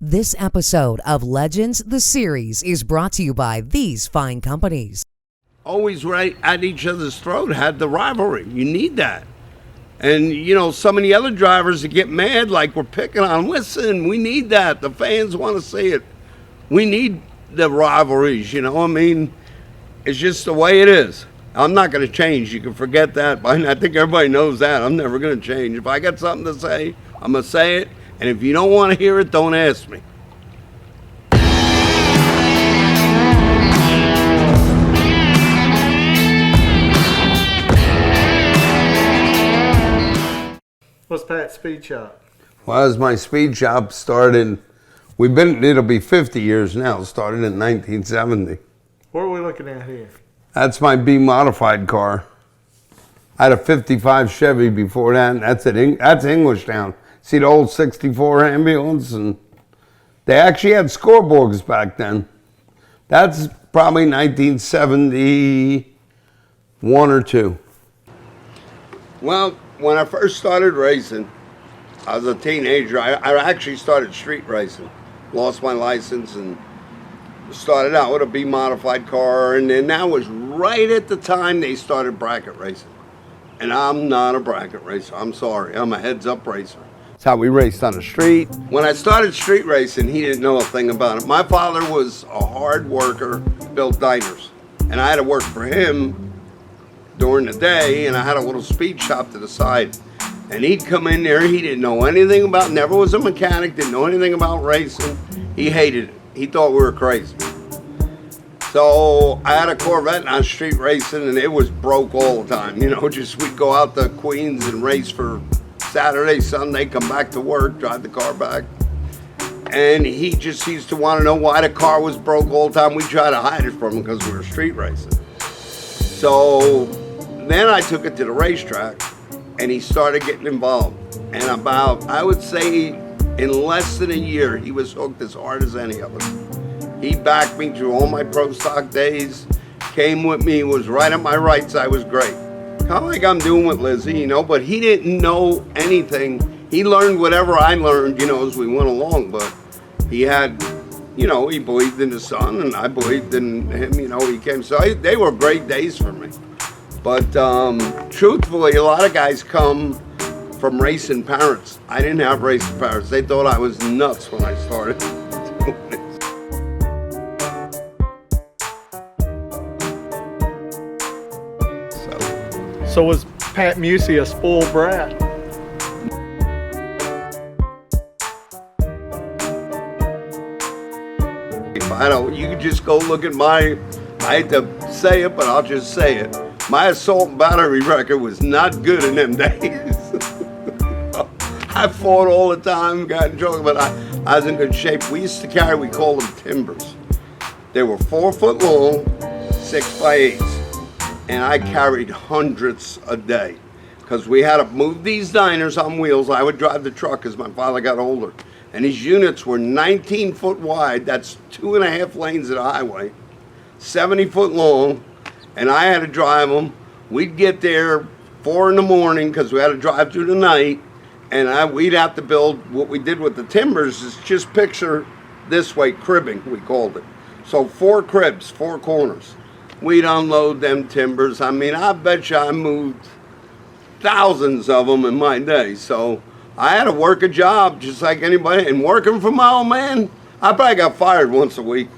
This episode of Legends, the series, is brought to you by these fine companies. Always right at each other's throat had the rivalry. You need that. And, some of the other drivers that get mad like we're picking on, listen, we need that. The fans want to see it. We need the rivalries, It's just the way it is. I'm not going to change. You can forget that. I think everybody knows that. I'm never going to change. If I got something to say, I'm going to say it. And if you don't want to hear it, don't ask me. What's Pat's speed shop? Well, as my speed shop started, it'll be 50 years now. It started in 1970. What are we looking at here? That's my B modified car. I had a 55 Chevy before that, and that's Englishtown. See the old 64 ambulance? And they actually had scoreboards back then. That's probably 1971 or 2. Well, when I first started racing, I was a teenager. I actually started street racing. Lost my license and started out with a B modified car, and then that was right at the time they started bracket racing. And I'm not a bracket racer. I'm sorry. I'm a heads up racer. That's how we raced on the street. When I started street racing, he didn't know a thing about it. My father was a hard worker, built diners, and I had to work for him during the day, and I had a little speed shop to the side. And he'd come in there, he didn't know anything about, never was a mechanic, didn't know anything about racing. He hated it. He thought we were crazy. So I had a Corvette and I was street racing, and it was broke all the time. We'd go out to Queens and race for Saturday, Sunday, come back to work, drive the car back. And he just used to want to know why the car was broke all the time. We tried to hide it from him because we were street racing. So then I took it to the racetrack, and he started getting involved. And I would say, in less than a year, he was hooked as hard as any of us. He backed me through all my pro stock days, came with me, was right at my right side, was great. Kind of like I'm doing with Lizzie, but he didn't know anything. He learned whatever I learned, as we went along, but he had, he believed in his son, and I believed in him, he came. So they were great days for me. But truthfully, a lot of guys come from racing parents. I didn't have racing parents. They thought I was nuts when I started doing this. So was Pat Musi a spoiled brat? You can just go look at I hate to say it, but I'll just say it. My assault and battery record was not good in them days. I fought all the time, got in trouble, but I was in good shape. We used to carry, we call them timbers. They were 4 foot long, 6x8s. And I carried hundreds a day because we had to move these diners on wheels. I would drive the truck as my father got older. And these units were 19 foot wide. That's 2.5 lanes of the highway, 70 foot long. And I had to drive them. We'd get there 4 in the morning because we had to drive through the night. And we'd have to build, what we did with the timbers is just picture this way, cribbing, we called it. So 4 cribs, 4 corners. We'd unload them timbers. I bet you I moved thousands of them in my day. So I had to work a job just like anybody. And working for my old man, I probably got fired once a week.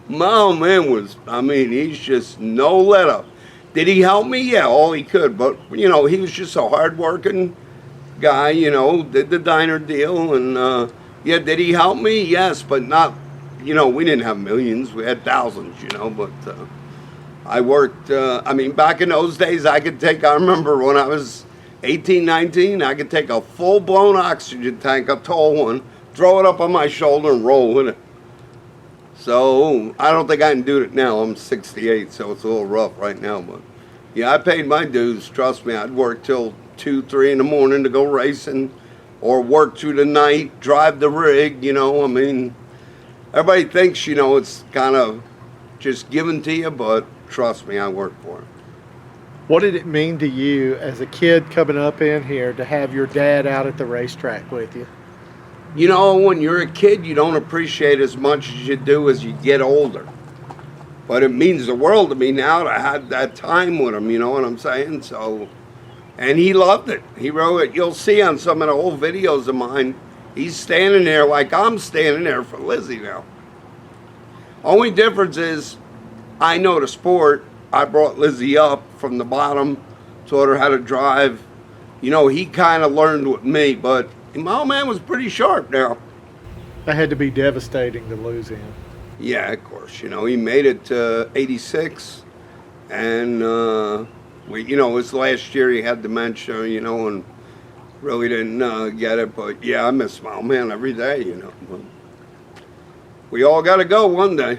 My old man was, he's just no let up. Did he help me? Yeah, all he could. But, he was just a hard-working guy, did the diner deal. And, did he help me? Yes, but not, we didn't have millions. We had thousands, But I worked, back in those days, I remember when I was 18, 19, I could take a full-blown oxygen tank, a tall one, throw it up on my shoulder and roll with it. So I don't think I can do it now. I'm 68, so it's a little rough right now. But yeah, I paid my dues. Trust me, I'd work till 2, 3 in the morning to go racing, or work through the night, drive the rig. Everybody thinks it's kind of just given to you, but trust me, I work for it. What did it mean to you as a kid coming up in here to have your dad out at the racetrack with you? You know, when you're a kid, you don't appreciate as much as you do as you get older. But it means the world to me now to have that time with him, you know what I'm saying? So, and he loved it. He wrote it. You'll see on some of the old videos of mine, he's standing there like I'm standing there for Lizzie now. Only difference is, I know the sport. I brought Lizzie up from the bottom, taught her how to drive. You know, he kind of learned with me, but my old man was pretty sharp now. That had to be devastating to lose him. Yeah, of course. You know, he made it to 86, and you know, his last year he had dementia, you know, and really didn't get it. But yeah, I miss my old man every day, you know. But we all got to go one day.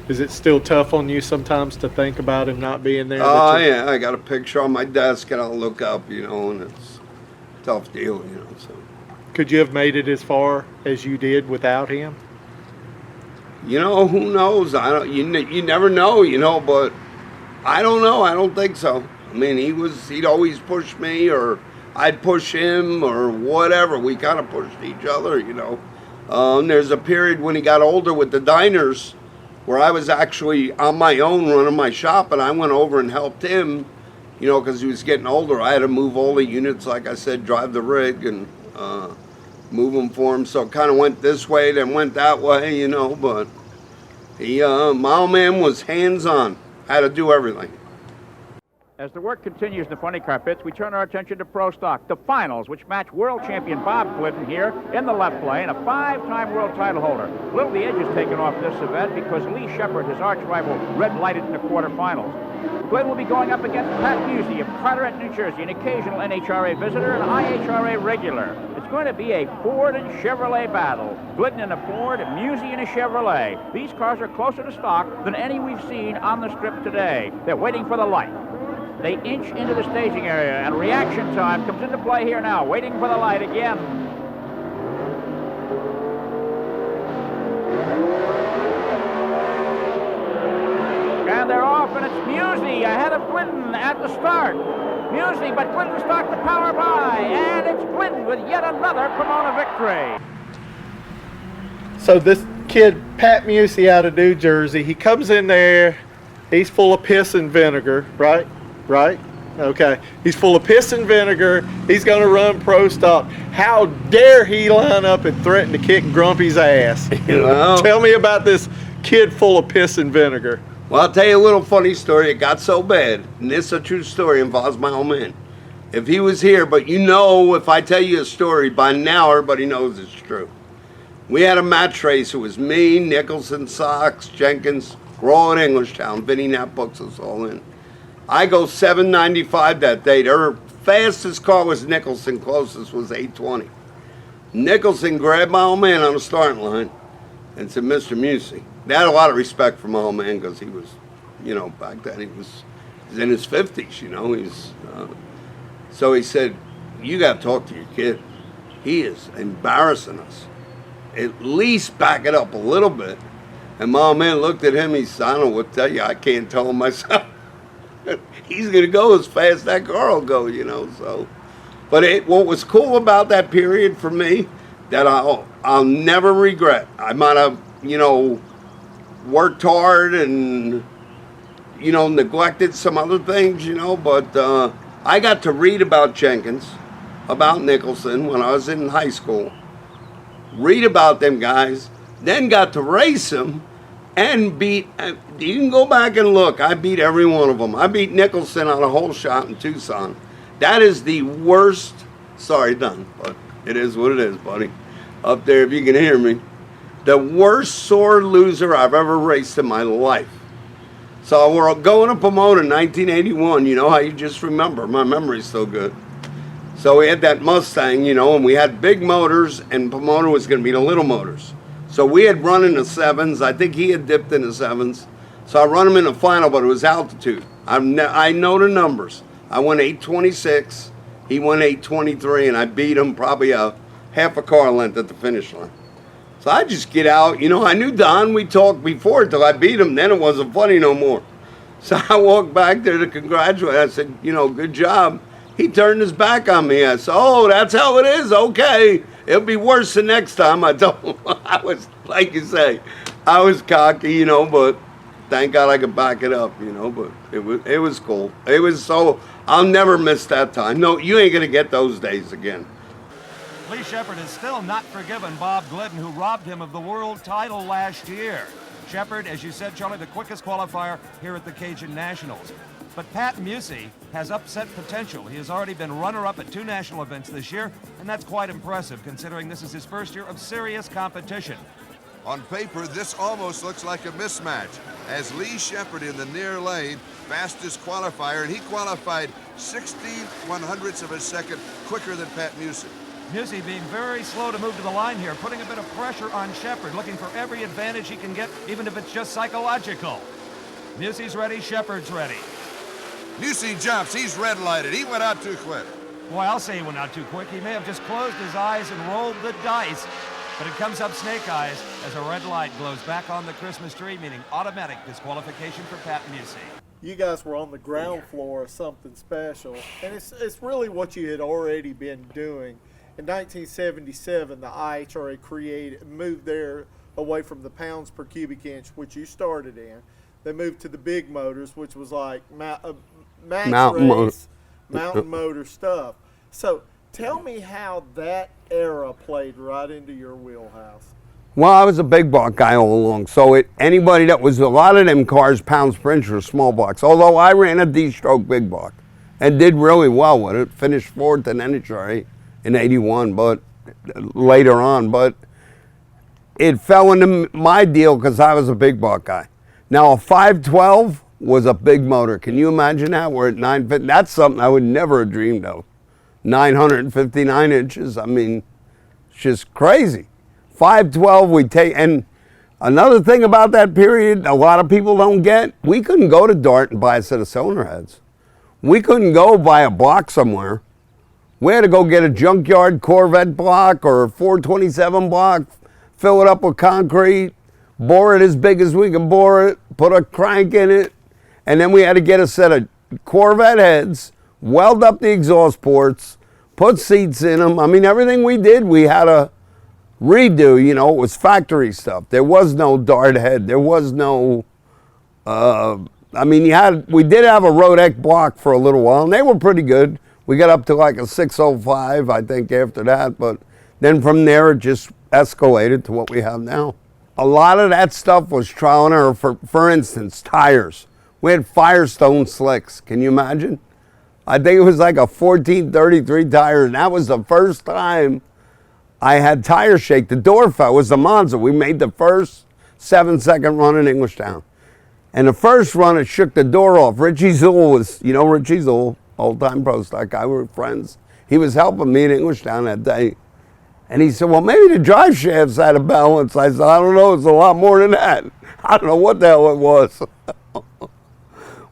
Is it still tough on you sometimes to think about him not being there? Oh, yeah, I got a picture on my desk and I'll look up, you know, and it's a tough deal, you know. So, could you have made it as far as you did without him? You know, who knows? I don't. You never know, you know. But I don't know. I don't think so. I mean, he'd always push me, or I'd push him, or whatever. We kind of pushed each other, you know. There's a period when he got older with the diners, where I was actually on my own running my shop, and I went over and helped him, you know, because he was getting older. I had to move all the units, like I said, drive the rig and move them for him. So it kind of went this way, then went that way, you know. But he, my old man was hands-on, had to do everything. As the work continues in the funny car pits, we turn our attention to Pro Stock, the finals, which match world champion Bob Glidden here in the left lane, a 5-time world title holder. A little the edge is taken off this event because Lee Shepard, his arch rival, red-lighted in the quarterfinals. Glidden will be going up against Pat Musi of Carteret, New Jersey, an occasional NHRA visitor and IHRA regular. It's going to be a Ford and Chevrolet battle. Glidden in a Ford, Musi in a Chevrolet. These cars are closer to stock than any we've seen on the strip today. They're waiting for the light. They inch into the staging area, and reaction time comes into play here now, waiting for the light again. And they're off, and it's Musi ahead of Glidden at the start. Musi, but Glidden stalked the power by, and it's Glidden with yet another Pomona victory. So this kid, Pat Musi out of New Jersey, he comes in there, he's full of piss and vinegar, right? Right? Okay. He's full of piss and vinegar. He's going to run Pro Stock. How dare he line up and threaten to kick Grumpy's ass? You know? Tell me about this kid full of piss and vinegar. Well, I'll tell you a little funny story. It got so bad, and this is a true story, involves my old man. If he was here, but you know, if I tell you a story, by now everybody knows it's true. We had a match race. It was me, Nicholson, Sox, Jenkins. We're all in Englishtown. Vinny Knapp books us all in. I go 795 that day. Their fastest car was Nicholson, closest was 820. Nicholson grabbed my old man on the starting line and said, Mr. Musi. They had a lot of respect for my old man because he was, you know, back then he was in his 50s, you know. So he said, you got to talk to your kid. He is embarrassing us. At least back it up a little bit. And my old man looked at him. He said, I don't know what to tell you. I can't tell him myself. He's going to go as fast as that car will go, you know. So, but what was cool about that period for me that I'll never regret. I might have, you know, worked hard and, you know, neglected some other things, you know, but I got to read about Jenkins, about Nicholson when I was in high school. Read about them guys, then got to race them. And beat, you can go back and look, I beat every one of them. I beat Nicholson on a whole shot in Tucson. That is the worst, sorry, done, but it is what it is, buddy. Up there, if you can hear me. The worst sore loser I've ever raced in my life. So we're going to Pomona in 1981, you know how you just remember. My memory's so good. So we had that Mustang, you know, and we had big motors, and Pomona was going to be the little motors. So we had run in the 7s. I think he had dipped in the 7s. So I run him in the final, but it was altitude. I know the numbers. I went 826. He went 823, and I beat him probably a half a car length at the finish line. So I just get out. You know, I knew Don. We talked before till I beat him. Then it wasn't funny no more. So I walked back there to congratulate. I said, you know, good job. He turned his back on me. I said, oh, that's how it is. Okay. It'll be worse the next time. I told him. I was, like you say, I was cocky, you know, but thank God I could back it up, you know, but it was cool. It was so, I'll never miss that time. No, you ain't going to get those days again. Lee Shepherd has still not forgiven Bob Glidden, who robbed him of the world title last year. Shepherd, as you said, Charlie, the quickest qualifier here at the Cajun Nationals. But Pat Musi has upset potential. He has already been runner-up at 2 national events this year, and that's quite impressive considering this is his first year of serious competition. On paper, this almost looks like a mismatch, as Lee Shepherd in the near lane, fastest qualifier, and he qualified 16/100ths of a second quicker than Pat Musi. Musi being very slow to move to the line here, putting a bit of pressure on Shepherd, looking for every advantage he can get, even if it's just psychological. Musi's ready, Shepherd's ready. Musi jumps, he's red lighted, he went out too quick. Boy, I'll say he went out too quick. He may have just closed his eyes and rolled the dice, but it comes up snake eyes as a red light glows back on the Christmas tree, meaning automatic disqualification for Pat Musi. You guys were on the ground floor of something special, and it's really what you had already been doing. In 1977, the IHRA moved there away from the pounds per cubic inch, which you started in. They moved to the big motors, which was like mountain motor stuff. So tell me how that era played right into your wheelhouse. Well, I was a big block guy all along, so anybody that was, a lot of them cars, pounds per inch, were small blocks. Although I ran a D-stroke big block and did really well with it, finished 4th in NHRA in '81, but later on, but it fell into my deal because I was a big block guy. Now a 512 was a big motor. Can you imagine that? We're at 950. That's something I would never have dreamed of. 959 inches. I mean, it's just crazy. 512 we take, and another thing about that period, a lot of people don't get, we couldn't go to Dart and buy a set of cylinder heads. We couldn't go buy a block somewhere. We had to go get a junkyard Corvette block or a 427 block, fill it up with concrete, bore it as big as we can bore it, put a crank in it, and then we had to get a set of Corvette heads, weld up the exhaust ports, put seats in them. I mean, everything we did, we had to redo, you know, it was factory stuff. There was no Dart head. There was no, I mean, we did have a Rodec block for a little while, and they were pretty good. We got up to like a 605, I think, after that, but then from there it just escalated to what we have now. A lot of that stuff was trial and error. For instance, tires. We had Firestone slicks. Can you imagine? I think it was like a 1433 tire, and that was the first time I had tire shake. The door fell. It was the Monza. We made the first 7-second run in Englishtown. And the first run, it shook the door off. Richie Zool was, you know Richie Zool, old-time pro stock guy. We were friends. He was helping me in Englishtown that day. And he said, well, maybe the drive shaft's had a balance. I said, I don't know. It's a lot more than that. I don't know what the hell it was.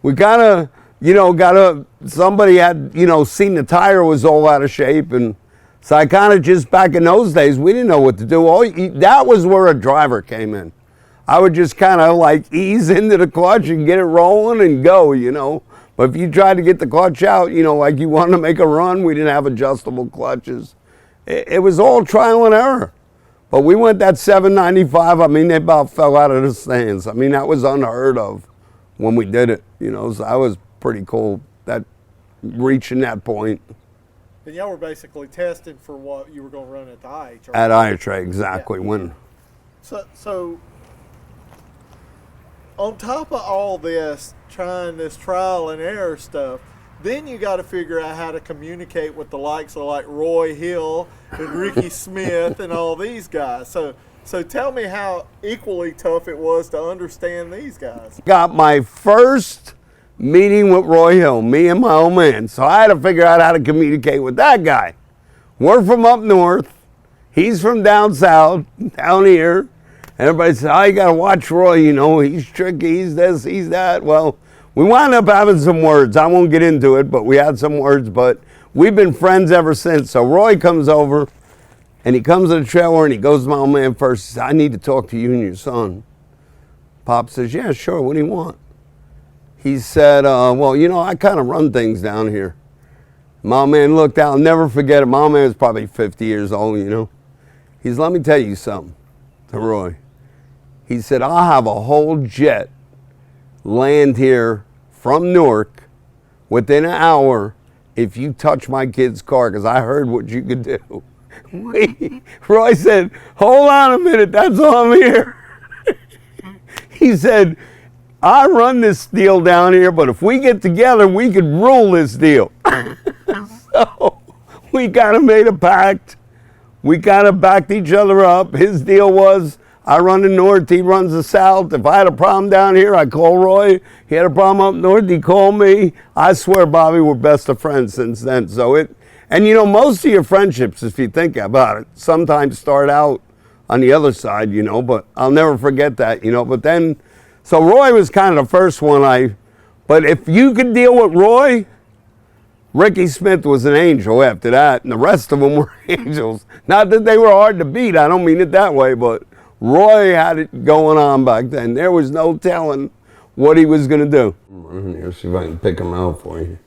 We kind of, you know, somebody had, you know, seen the tire was all out of shape. And so I kind of just, back in those days, we didn't know what to do. That was where a driver came in. I would just kind of like ease into the clutch and get it rolling and go, you know. But if you tried to get the clutch out, you know, like you wanted to make a run, we didn't have adjustable clutches. It was all trial and error. But we went that 795, I mean, they about fell out of the stands. I mean, that was unheard of when we did it, you know, so that was pretty cool, that reaching that point. And y'all were basically testing for what you were going to run at the IHRA. At IHRA, exactly. Yeah. When. So on top of all this, trying this trial and error stuff, then you got to figure out how to communicate with the likes of like Roy Hill and Ricky Smith and all these guys. So tell me how equally tough it was to understand these guys. Got my first meeting with Roy Hill, me and my old man. So I had to figure out how to communicate with that guy. We're from up north. He's from down south, down here. Everybody said, oh, you got to watch Roy, you know, he's tricky, he's this, he's that. Well, we wound up having some words. I won't get into it, but we had some words, but we've been friends ever since. So Roy comes over, and he comes to the trailer, and he goes to my old man first. He says, I need to talk to you and your son. Pop says, yeah, sure, what do you want? He said, well, you know, I kind of run things down here. My old man looked out, I'll never forget it. My old man was probably 50 years old, you know. let me tell you something to Roy. He said, I'll have a whole jet land here from Newark within an hour if you touch my kid's car, because I heard what you could do. Roy said, hold on a minute, that's why I'm here. He said, I run this deal down here, but if we get together, we could rule this deal. So we kind of made a pact. We kind of backed each other up. His deal was, I run the north, he runs the south. If I had a problem down here, I call Roy. He had a problem up north, he called me. I swear, Bobby, we're best of friends since then. And you know, most of your friendships, if you think about it, sometimes start out on the other side, you know, but I'll never forget that, you know. But then, so Roy was kind of the first one but if you could deal with Roy, Ricky Smith was an angel after that, and the rest of them were angels. Not that they were hard to beat, I don't mean it that way, but Roy had it going on back then. There was no telling what he was going to do. Here, see if I can pick him out for you.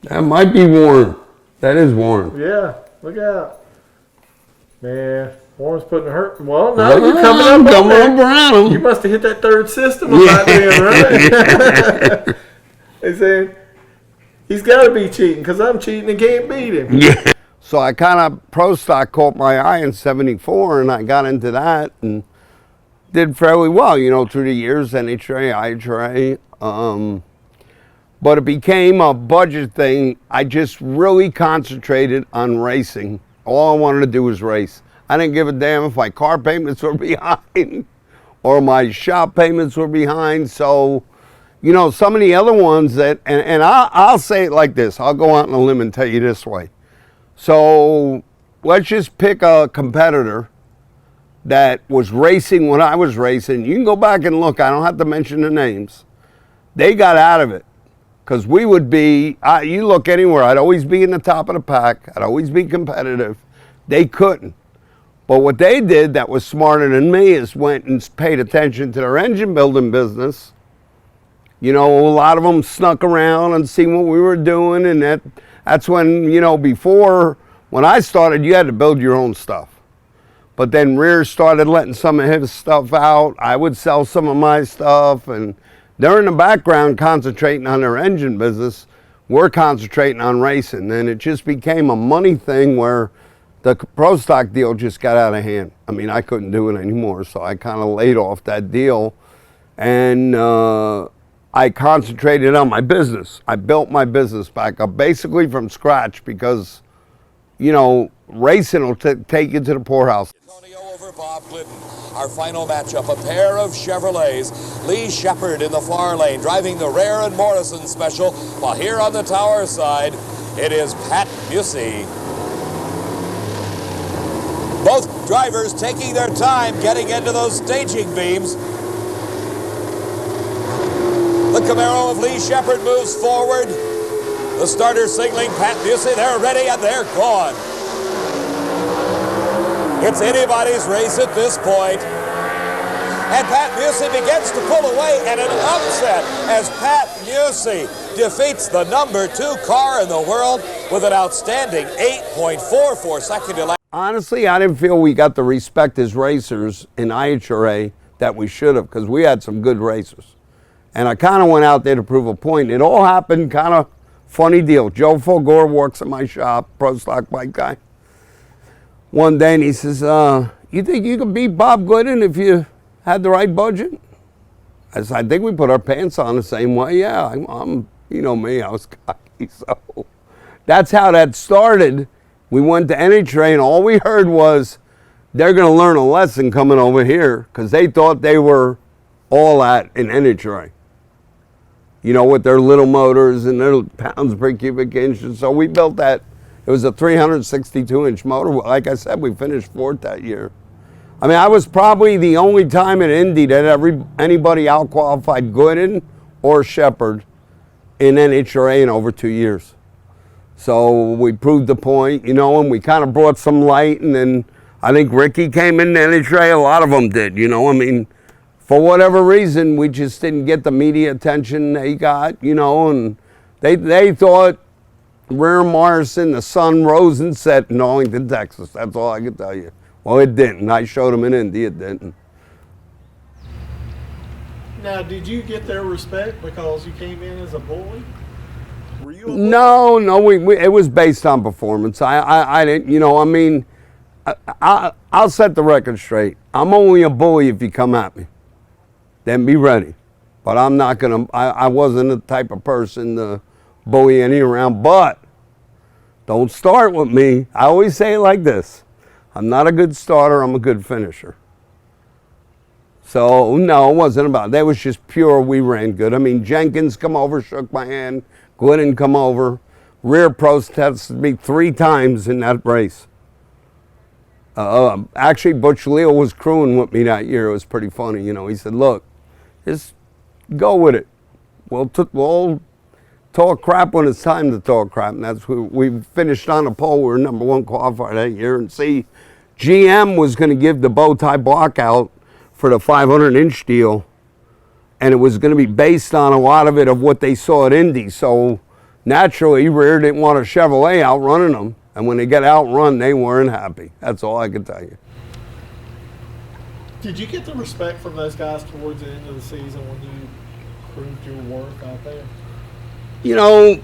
That might be Warren. That is Warren. Yeah, look out. Man, Warren's putting a hurt. Well, no, you're coming up around him. You must have hit that third system about then, right? They said, he's got to be cheating because I'm cheating and can't beat him. Yeah. So I kind of, pro stock caught my eye in 74, and I got into that and did fairly well, you know, through the years, NHRA, IHRA. But it became a budget thing. I just really concentrated on racing. All I wanted to do was race. I didn't give a damn if my car payments were behind or my shop payments were behind. So, you know, some of the other ones that, and I'll say it like this. I'll go out on a limb and tell you this way. So let's just pick a competitor that was racing when I was racing. You can go back and look. I don't have to mention the names. They got out of it because we would be, you look anywhere, I'd always be in the top of the pack. I'd always be competitive. They couldn't. But what they did that was smarter than me is went and paid attention to their engine building business. You know, a lot of them snuck around and seen what we were doing, and that's when, you know, before, when I started, you had to build your own stuff. But then Rear started letting some of his stuff out. I would sell some of my stuff, and they're in the background concentrating on their engine business. We're concentrating on racing, and it just became a money thing where the pro stock deal just got out of hand. I mean, I couldn't do it anymore, so I kind of laid off that deal, and I concentrated on my business. I built my business back up basically from scratch because, you know, racing will take you to the poorhouse. Antonio over Bob Glidden. Our final matchup, a pair of Chevrolets. Lee Shepard in the far lane, driving the Rare and Morrison special, while here on the tower side, it is Pat Musi. Both drivers taking their time getting into those staging beams. The Camaro of Lee Shepard moves forward. The starter signaling Pat Musi. They're ready and they're gone. It's anybody's race at this point. And Pat Musi begins to pull away, and an upset as Pat Musi defeats the number 2 car in the world with an outstanding 8.44 second delay. Honestly, I didn't feel we got the respect as racers in IHRA that we should have, because we had some good racers. And I kind of went out there to prove a point. It all happened kind of funny deal. Joe Fulgore works at my shop, pro stock bike guy. One day, and he says, you think you could beat Bob Glidden if you had the right budget? I said, I think we put our pants on the same way. Yeah, I'm you know me, I was cocky. So that's how that started. We went to NHRA, and all we heard was, they're going to learn a lesson coming over here, because they thought they were all that in NHRA. You know, with their little motors and their pounds per cubic inch. And so we built that. It was a 362-inch motor. Like I said, we finished 4th that year. I mean, I was probably the only time in Indy that anybody out-qualified Glidden or Shepard in NHRA in over 2 years. So we proved the point, you know, and we kind of brought some light. And then I think Ricky came in NHRA. A lot of them did, you know. I mean, for whatever reason, we just didn't get the media attention they got, you know, and they thought rear Morrison, the sun rose and set in Arlington, Texas. That's all I can tell you. Well, it didn't. I showed them in Indy, it didn't. Now, did you get their respect because you came in as a bully? Were you a bully? No, it was based on performance. I didn't, you know, I mean, I'll set the record straight. I'm only a bully if you come at me. Then be ready. But I'm not going to, I wasn't the type of person to bully any around. But don't start with me. I always say it like this. I'm not a good starter, I'm a good finisher. So, no, it wasn't about it. That was just pure, we ran good. I mean, Jenkins come over, shook my hand. Glidden come over. Rear protested me 3 times in that race. Actually, Butch Leal was crewing with me that year. It was pretty funny, you know. He said, look, just go with it. We'll talk crap when it's time to talk crap. And that's what we finished on the pole. We were #1 qualifier that year. And see, GM was going to give the bow tie block out for the 500-inch deal, and it was going to be based on a lot of it of what they saw at Indy. So naturally, Rear didn't want a Chevrolet outrunning them, and when they got outrun, they weren't happy. That's all I can tell you. Did you get the respect from those guys towards the end of the season when you proved your worth out there? You know,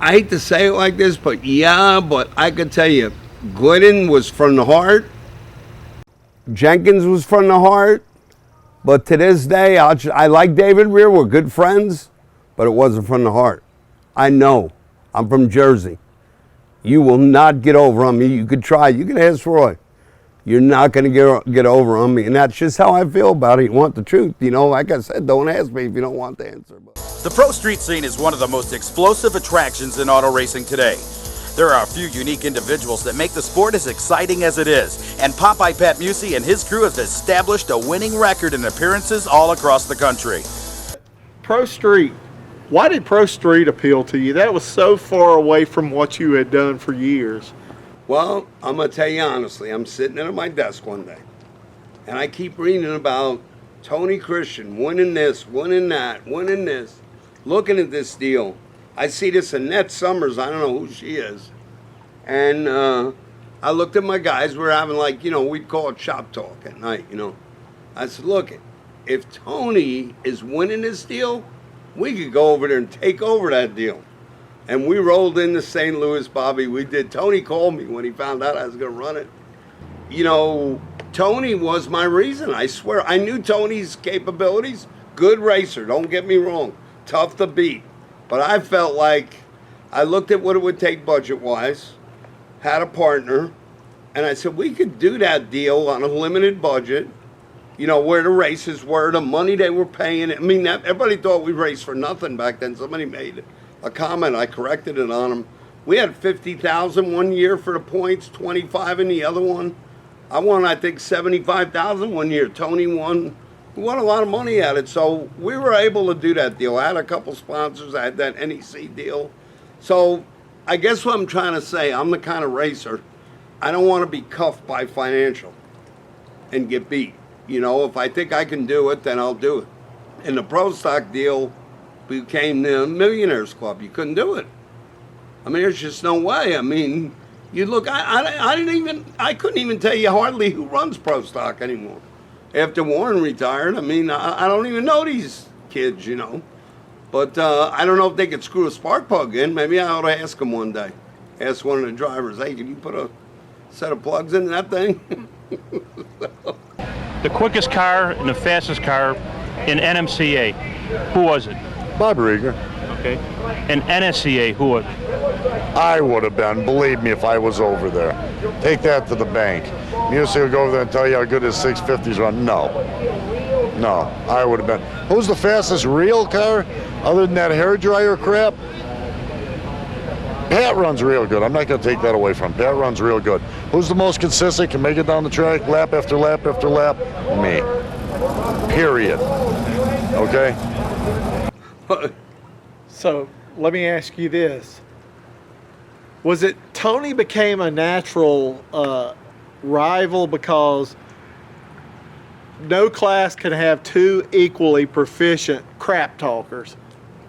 I hate to say it like this, but yeah, but I could tell you, Glidden was from the heart. Jenkins was from the heart. But to this day, I like David Rear. We're good friends, but it wasn't from the heart. I know. I'm from Jersey. You will not get over on me. You could try. You could ask Roy. You're not going to get over on me. And that's just how I feel about it. You want the truth. You know, like I said, don't ask me if you don't want the answer. The pro street scene is one of the most explosive attractions in auto racing today. There are a few unique individuals that make the sport as exciting as it is, and Popeye Pat Musi and his crew have established a winning record in appearances all across the country. Pro Street. Why did Pro Street appeal to you? That was so far away from what you had done for years. Well, I'm going to tell you honestly, I'm sitting at my desk one day, and I keep reading about Tony Christian winning this, winning that, winning this, looking at this deal. I see this Annette Summers, I don't know who she is. And I looked at my guys, we were having like, you know, we'd call it shop talk at night, you know. I said, look, if Tony is winning this deal, we could go over there and take over that deal. And we rolled into St. Louis, Bobby. We did. Tony called me when he found out I was going to run it. You know, Tony was my reason. I swear. I knew Tony's capabilities. Good racer, don't get me wrong. Tough to beat. But I felt like I looked at what it would take budget-wise, had a partner, and I said, we could do that deal on a limited budget, you know, where the races were, the money they were paying. I mean, everybody thought we raced for nothing back then. Somebody made a comment. I corrected it on them. We had $50,000 one year for the points, 25 in the other one. I won, I think, $75,000 one year. Tony won. We won a lot of money at it, so we were able to do that deal. I had a couple sponsors. I had that NEC deal. So I guess what I'm trying to say, I'm the kind of racer, I don't want to be cuffed by financial and get beat. You know, if I think I can do it, then I'll do it. And the Pro Stock deal became the Millionaires Club. You couldn't do it. I mean, there's just no way. I mean, you look, I couldn't even tell you hardly who runs Pro Stock anymore. After Warren retired, I mean, I don't even know these kids, you know. But I don't know if they could screw a spark plug in. Maybe I ought to ask them one day. Ask one of the drivers, hey, can you put a set of plugs in that thing? The quickest car and the fastest car in NMCA, who was it? Bob Rieger. Okay. In NSCA, who was it? I would have been, believe me, if I was over there. Take that to the bank. Musi will go over there and tell you how good his 650s run. No, I would have been. Who's the fastest real car other than that hairdryer crap? Pat runs real good. I'm not going to take that away from him. Pat runs real good. Who's the most consistent, can make it down the track lap after lap after lap? Me. Period. Okay? So let me ask you this. Was it Tony became a natural rival because no class can have two equally proficient crap talkers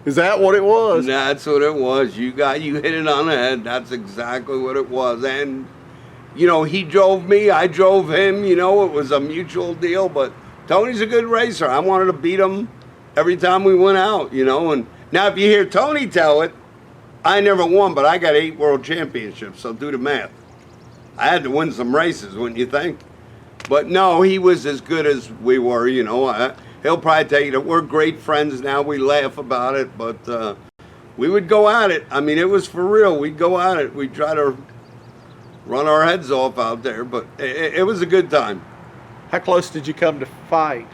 Is that what it was? That's what it was. You hit it on the head. That's exactly what it was. And, you know, he drove me, I drove him, you know, it was a mutual deal, but Tony's a good racer. I wanted to beat him every time we went out, you know. And now if you hear Tony tell it, I never won, but I got 8 world championships, so do the math. I had to win some races, wouldn't you think? But no, he was as good as we were, you know. He'll probably tell you that we're great friends now. We laugh about it, but we would go at it. I mean, it was for real. We'd go at it. We'd try to run our heads off out there, but it was a good time. How close did you come to fight?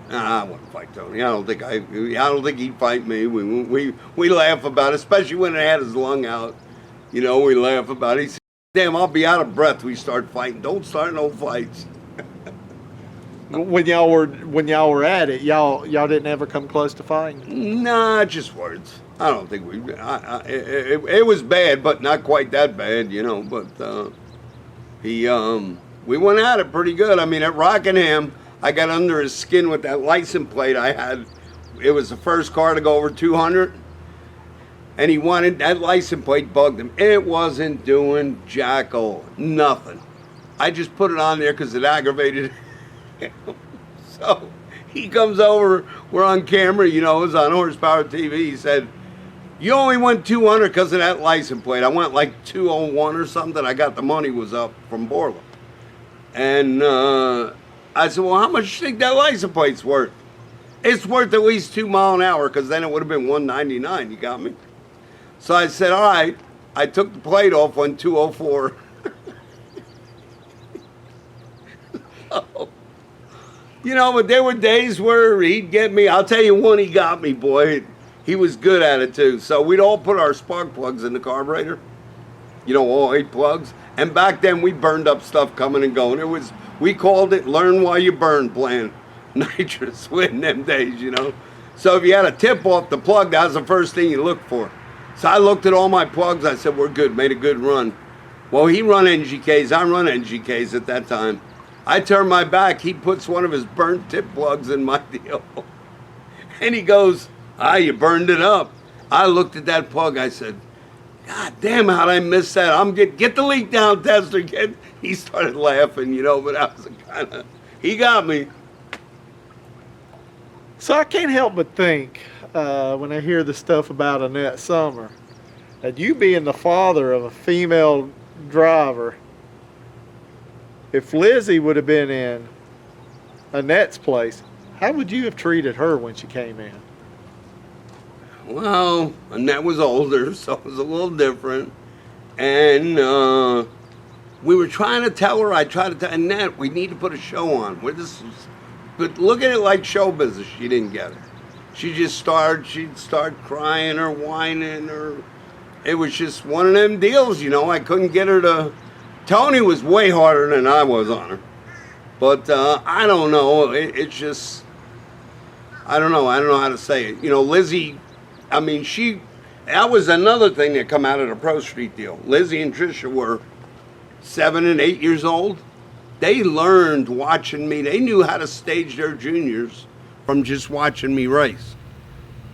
Nah, I wouldn't fight Tony. I don't think he'd fight me. We laugh about it, especially when he had his lung out. You know, we laugh about it. He said, "Damn, I'll be out of breath. We start fighting. Don't start no fights." When y'all were at it, y'all didn't ever come close to fighting? Nah, just words. I don't think it was bad, but not quite that bad, you know. But we went at it pretty good. I mean, at Rockingham, I got under his skin with that license plate I had. It was the first car to go over 200, and he wanted that license plate, bugged him. It wasn't doing jackal, nothing. I just put it on there because it aggravated him. So he comes over, we're on camera, you know, it was on Horsepower TV. He said, "You only went 200 because of that license plate." I went like 201 or something. I got the money was up from Borla. And I said, "Well, how much do you think that license plate's worth?" "It's worth at least 2 miles an hour, because then it would have been 199. You got me?" So I said, "All right." I took the plate off on 204. You know, but there were days where he'd get me. I'll tell you one, he got me, boy. He was good at it, too. So we'd all put our spark plugs in the carburetor. You know, all 8 plugs. And back then, we burned up stuff coming and going. We called it learn while you burn plan. Nitrous in them days, you know. So if you had a tip off the plug, that was the first thing you looked for. So I looked at all my plugs. I said, we're good, made a good run. Well, he run NGKs. I run NGKs at that time. I turn my back. He puts one of his burnt tip plugs in my deal. And he goes, "You burned it up." I looked at that plug. I said, "God damn, how'd I miss that? I'm get the leak down tester." He started laughing, you know, but I was kind of, he got me. So I can't help but think, when I hear the stuff about Annette Summer, that you being the father of a female driver, if Lizzie would have been in Annette's place, how would you have treated her when she came in? Well, Annette was older, so it was a little different. And we were trying to tell her, I tried to tell Annette, we need to put a show on. But look at it like show business. She didn't get it. She'd start crying or whining, or it was just one of them deals, you know. I couldn't get her to. Tony was way harder than I was on her. But I don't know. It's just, I don't know how to say it. You know, Lizzie, I mean, that was another thing that come out of the Pro Street deal. Lizzie and Tricia were 7 and 8 years old. They learned watching me. They knew how to stage their juniors from just watching me race.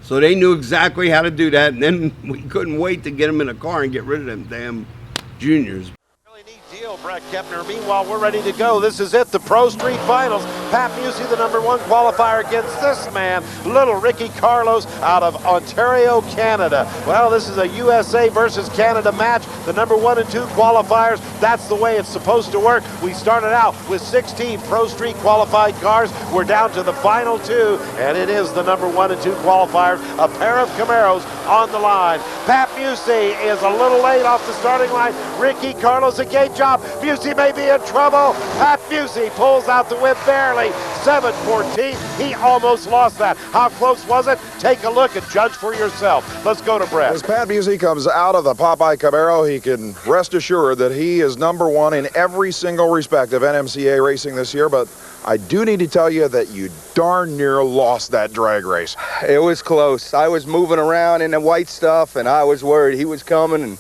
So they knew exactly how to do that. And then we couldn't wait to get them in a car and get rid of them damn juniors. Brett Kepner. Meanwhile, we're ready to go. This is it, the Pro Street Finals. Pat Musi, the #1 qualifier, against this man, little Ricky Carlos out of Ontario, Canada. Well, this is a USA versus Canada match. The #1 and 2 qualifiers, that's the way it's supposed to work. We started out with 16 Pro Street qualified cars. We're down to the final 2, and it is the #1 and 2 qualifiers. A pair of Camaros on the line. Pat Musi is a little late off the starting line. Ricky Carlos, a gate job. Musi may be in trouble. Pat Musi pulls out the whip barely. 7:14. He almost lost that. How close was it? Take a look and judge for yourself. Let's go to Brett. As Pat Musi comes out of the Popeye Camaro, he can rest assured that he is #1 in every single respect of NMCA racing this year, but I do need to tell you that you darn near lost that drag race. It was close. I was moving around in the white stuff, and I was worried he was coming, and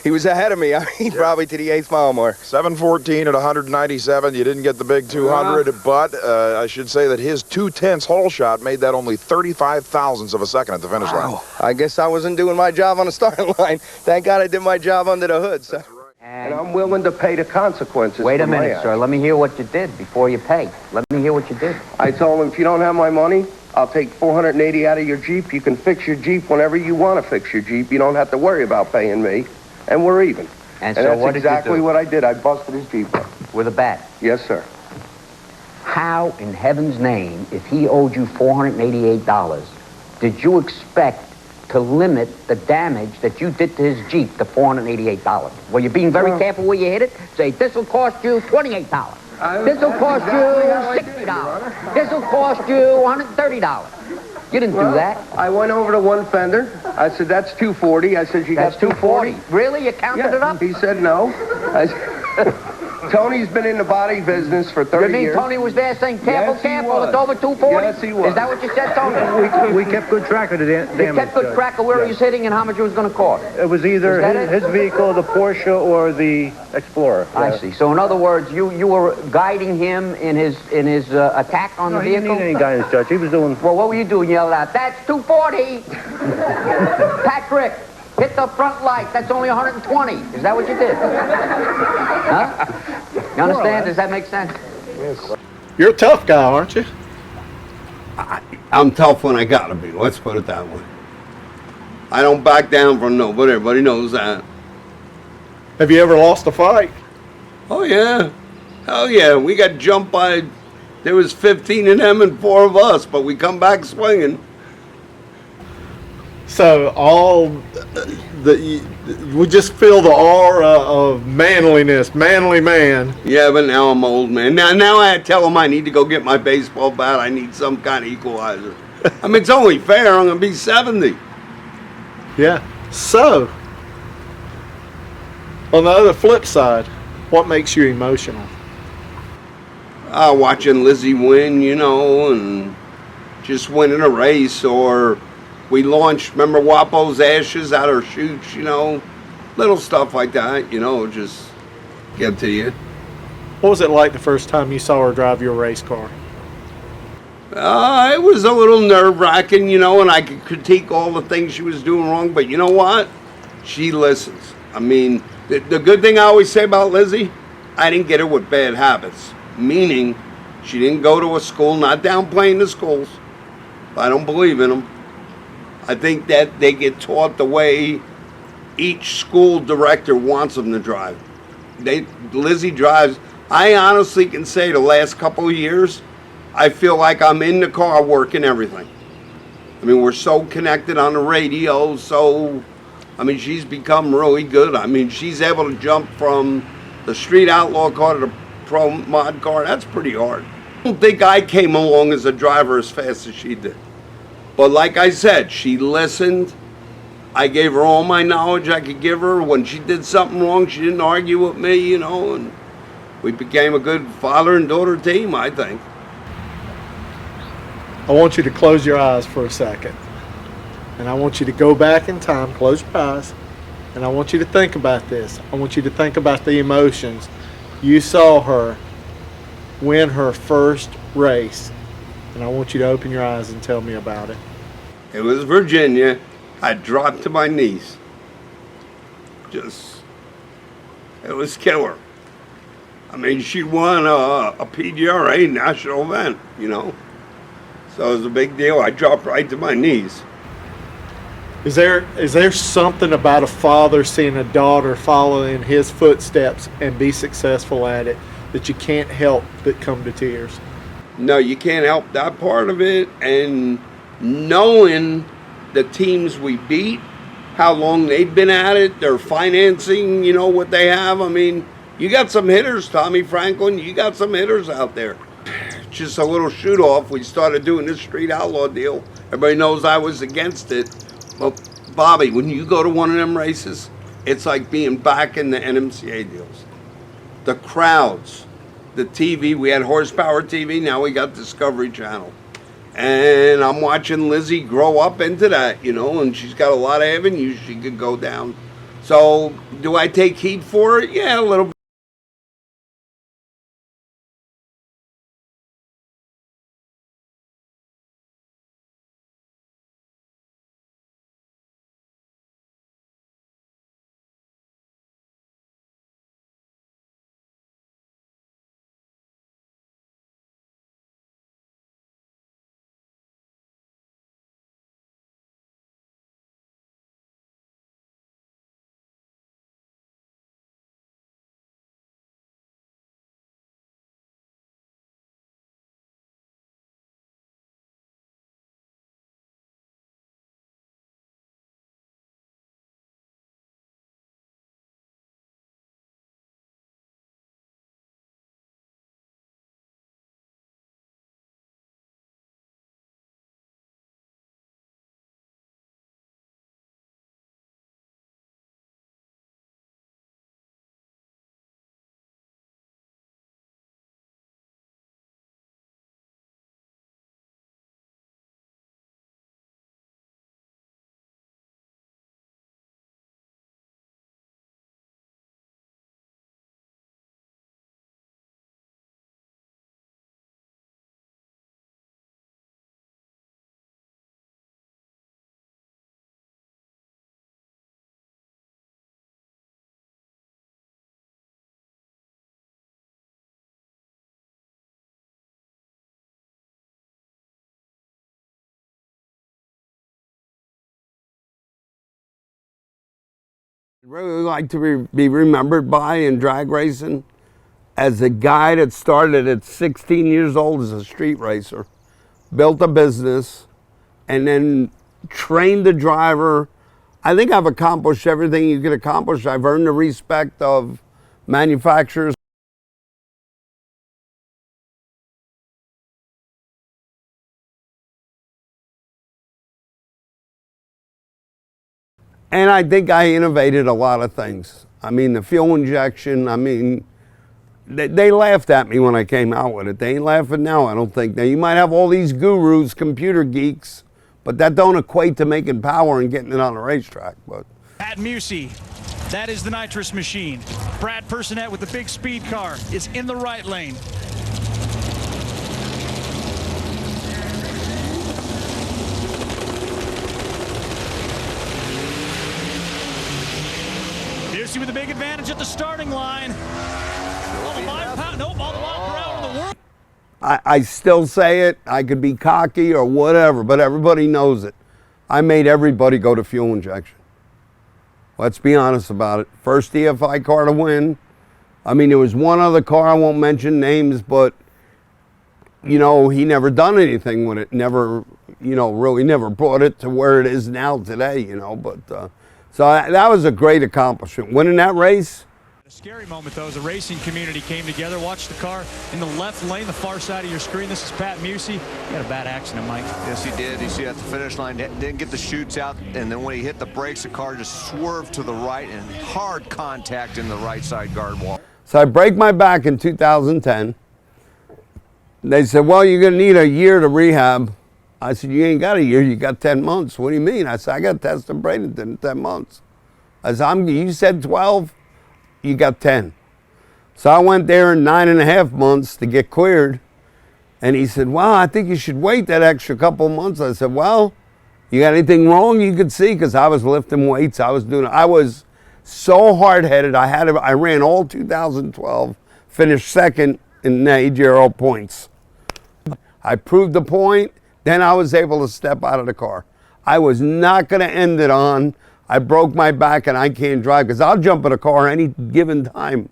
He was ahead of me. I mean, probably to the 8th mile mark. 7:14 at 197. You didn't get the big 200, but I should say that his 2/10 hole shot made that only 35 thousandths of a second at the finish line. I guess I wasn't doing my job on the starting line. Thank God I did my job under the hood. So. And I'm willing to pay the consequences. Wait a minute, sir. Let me hear what you did before you pay. Let me hear what you did. I told him, if you don't have my money, I'll take $480 out of your Jeep. You can fix your Jeep whenever you want to fix your Jeep. You don't have to worry about paying me, and we're even. And so that's what did you exactly do? what I did. I busted his Jeep up. With a bat? Yes, sir. How in heaven's name, if he owed you $488, did you expect to limit the damage that you did to his Jeep to $488? Were you being very careful where you hit it? Say, this will cost you $28. This will cost you $60. This will cost you $130. You didn't do that. I went over to one fender. I said, that's $240. I said, you got $240? Really? You counted it up? He said, no. Tony's been in the body business for 30 years. You mean Tony was there saying, careful, Yes, careful, was. it's over 240? Yes, he was. Is that what you said, Tony? We kept good track of the damage. You kept good track of where he was hitting and how much it was going to cost? It was either his vehicle, the Porsche, or the Explorer. I see. So in other words, you were guiding him in his attack on the vehicle? He didn't need any guidance, Judge. He was doing... Well, what were you doing? Yelled out, that's 240! Patrick, hit the front light. That's only 120. Is that what you did? Huh? You understand? Does that make sense? Yes. You're a tough guy, aren't you? I'm tough when I gotta be. Let's put it that way. I don't back down from nobody. Everybody knows that. Have you ever lost a fight? Oh, yeah. Hell yeah. We got jumped by... There was 15 of them and 4 of us, but we come back swinging. So we just feel the aura of manliness, manly man. Yeah, but now I'm old, man. Now I tell them I need to go get my baseball bat. I need some kind of equalizer. I mean, it's only fair. I'm going to be 70. Yeah. So, on the other flip side, what makes you emotional? Watching Lizzie win, you know, and just winning a race, or... We launched, remember Wapo's ashes out her chutes, you know, little stuff like that, you know, just get to you. What was it like the first time you saw her drive your race car? It was a little nerve-wracking, you know, and I could critique all the things she was doing wrong, but you know what? She listens. I mean, the good thing I always say about Lizzie, I didn't get her with bad habits, meaning she didn't go to a school, not downplaying the schools. I don't believe in them. I think that they get taught the way each school director wants them to drive. Lizzie drives. I honestly can say the last couple of years, I feel like I'm in the car working everything. I mean, we're so connected on the radio, so, I mean, she's become really good. I mean, she's able to jump from the street outlaw car to the pro mod car. That's pretty hard. I don't think I came along as a driver as fast as she did. But like I said, she listened. I gave her all my knowledge I could give her. When she did something wrong, she didn't argue with me, you know, and we became a good father and daughter team, I think. I want you to close your eyes for a second. And I want you to go back in time, close your eyes, and I want you to think about this. I want you to think about the emotions. You saw her win her first race. And I want you to open your eyes and tell me about it. It was Virginia. I dropped to my knees. It was killer. I mean, she won a PGRA national event, you know. So it was a big deal. I dropped right to my knees. Is there something about a father seeing a daughter follow in his footsteps and be successful at it that you can't help but come to tears? No, you can't help that part of it. And knowing the teams we beat, how long they've been at it, their financing, you know, what they have. I mean, you got some hitters, Tommy Franklin. You got some hitters out there. Just a little shoot-off. We started doing this street outlaw deal. Everybody knows I was against it. But, Bobby, when you go to one of them races, it's like being back in the NMCA deals. The crowds. The TV, we had horsepower TV, now we got Discovery Channel. And I'm watching Lizzie grow up into that, you know, and she's got a lot of avenues she could go down. So do I take heat for it? Yeah, a little bit. I'd really like to be remembered by in drag racing as a guy that started at 16 years old as a street racer, built a business, and then trained the driver. I think I've accomplished everything you could accomplish. I've earned the respect of manufacturers. And I think I innovated a lot of things. I mean, the fuel injection, I mean, they laughed at me when I came out with it. They ain't laughing now, I don't think. Now, you might have all these gurus, computer geeks, but that don't equate to making power and getting it on the racetrack. But Pat Musi, that is the nitrous machine. Brad Personette with the big speed car is in the right lane. Musi with a big advantage at the starting line. All the 5 pound, nope, all the mile per hour in the world. I still say it. I could be cocky or whatever, but everybody knows it. I made everybody go to fuel injection. Let's be honest about it. First EFI car to win. I mean, there was one other car, I won't mention names, but, you know, he never done anything with it. Never, you know, really never brought it to where it is now today, you know. But that was a great accomplishment. Winning that race. A scary moment, though, as the racing community came together. Watch the car in the left lane, the far side of your screen. This is Pat Musi. He had a bad accident, Mike. Yes, he did. You see at the finish line, didn't get the chutes out, and then when he hit the brakes, the car just swerved to the right and hard contact in the right side guard wall. So I break my back in 2010. They said, well, you're going to need a year to rehab. I said, you ain't got a year, you got 10 months. What do you mean? I said, I got tested Bradenton in 10 months. I said, you said 12, you got 10. So I went there in 9.5 months to get cleared. And he said, well, I think you should wait that extra couple months. I said, well, you got anything wrong you could see? Because I was lifting weights, I was so hard-headed. I ran all 2012, finished second in the AJRO points. I proved the point, then I was able to step out of the car. I was not going to end it on, I broke my back and I can't drive, because I'll jump in a car any given time.